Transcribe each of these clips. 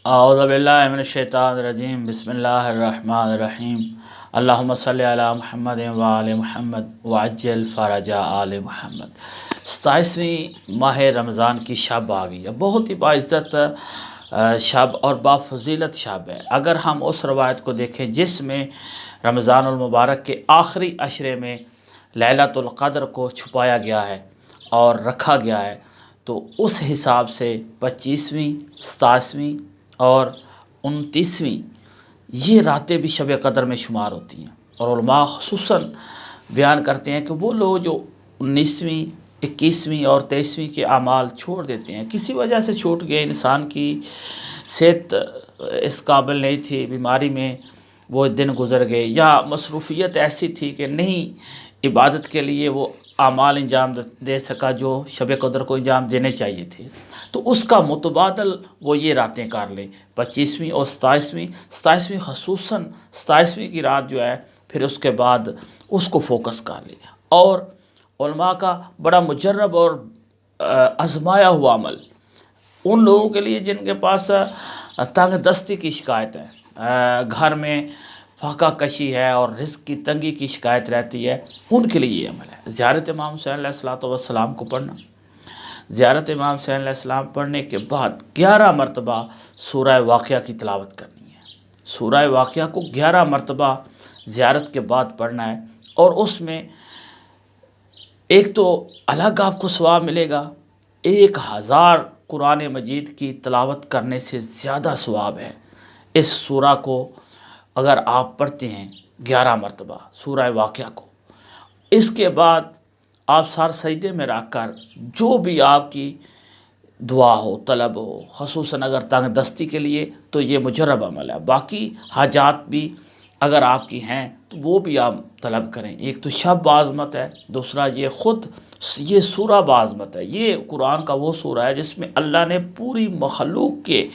اعوذ باللہ من الشیطان الرجیم بسم اللہ الرحمن الرحیم اللہم صلی علی محمد و آل محمد وعجل فرج آل محمد۔ 27ویں ماہ رمضان کی شب آ گئی ہے، بہت ہی باعزت شب اور بافضیلت شب ہے۔ اگر ہم اس روایت کو دیکھیں جس میں رمضان المبارک کے آخری عشرے میں لیلۃ القدر کو چھپایا گیا ہے اور رکھا گیا ہے، تو اس حساب سے 25ویں، 27ویں اور 29ویں یہ راتیں بھی شب قدر میں شمار ہوتی ہیں، اور علماء خصوصاً بیان کرتے ہیں کہ وہ لوگ جو 19ویں، 21ویں اور 23ویں کے اعمال چھوڑ دیتے ہیں، کسی وجہ سے چھوٹ گئے، انسان کی صحت اس قابل نہیں تھی، بیماری میں وہ دن گزر گئے، یا مصروفیت ایسی تھی کہ نہیں عبادت کے لیے وہ اعمال انجام دے سکا جو شب قدر کو انجام دینے چاہیے تھے، تو اس کا متبادل وہ یہ راتیں کر لیں، 25ویں اور 27ویں خصوصاً 27ویں کی رات جو ہے پھر اس کے بعد اس کو فوکس کر لیں۔ اور علماء کا بڑا مجرب اور آزمایا ہوا عمل ان لوگوں کے لیے جن کے پاس تنگ دستی کی شکایت ہے، گھر میں فاقہ کشی ہے اور رزق کی تنگی کی شکایت رہتی ہے، ان کے لیے یہ عمل ہے۔ زیارت امام حسین علیہ السلام کو پڑھنا، زیارت امام حسین علیہ السلام پڑھنے کے بعد 11 مرتبہ سورہ واقعہ کی تلاوت کرنی ہے۔ سورہ واقعہ کو 11 مرتبہ زیارت کے بعد پڑھنا ہے، اور اس میں ایک تو الگ آپ کو ثواب ملے گا، 1000 قرآن مجید کی تلاوت کرنے سے زیادہ ثواب ہے اس سورہ کو اگر آپ پڑھتے ہیں 11 مرتبہ سورہ واقعہ کو۔ اس کے بعد آپ سر سجدے میں رکھ کر جو بھی آپ کی دعا ہو، طلب ہو، خصوصاً اگر تنگ دستی کے لیے تو یہ مجرب عمل ہے، باقی حاجات بھی اگر آپ کی ہیں تو وہ بھی آپ طلب کریں۔ ایک تو شب بعظمت ہے، دوسرا یہ سورہ بعظمت ہے، یہ قرآن کا وہ سورہ ہے جس میں اللہ نے پوری مخلوق کے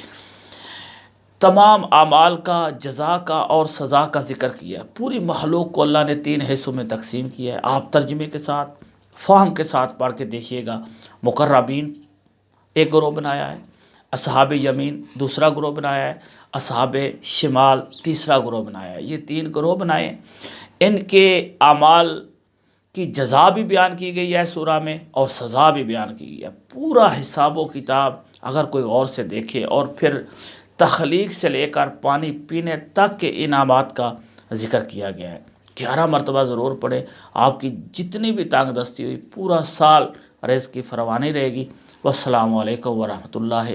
تمام اعمال کا، جزا کا اور سزا کا ذکر کیا ہے۔ پوری مخلوق کو اللہ نے 3 حصوں میں تقسیم کیا ہے۔ آپ ترجمے کے ساتھ، فہم کے ساتھ پڑھ کے دیکھیے گا۔ مقربین ایک گروہ بنایا ہے، اصحاب یمین دوسرا گروہ بنایا ہے، اصحاب شمال تیسرا گروہ بنایا ہے۔ یہ 3 گروہ بنائے ہیں، ان کے اعمال کی جزا بھی بیان کی گئی ہے سورہ میں اور سزا بھی بیان کی گئی ہے۔ پورا حساب و کتاب اگر کوئی غور سے دیکھے، اور پھر تخلیق سے لے کر پانی پینے تک کے انعامات کا ذکر کیا گیا ہے۔ 11 مرتبہ ضرور پڑھیں، آپ کی جتنی بھی تنگ دستی ہوئی پورا سال رزق کی فراوانی رہے گی۔ والسلام علیکم ورحمۃ اللہ۔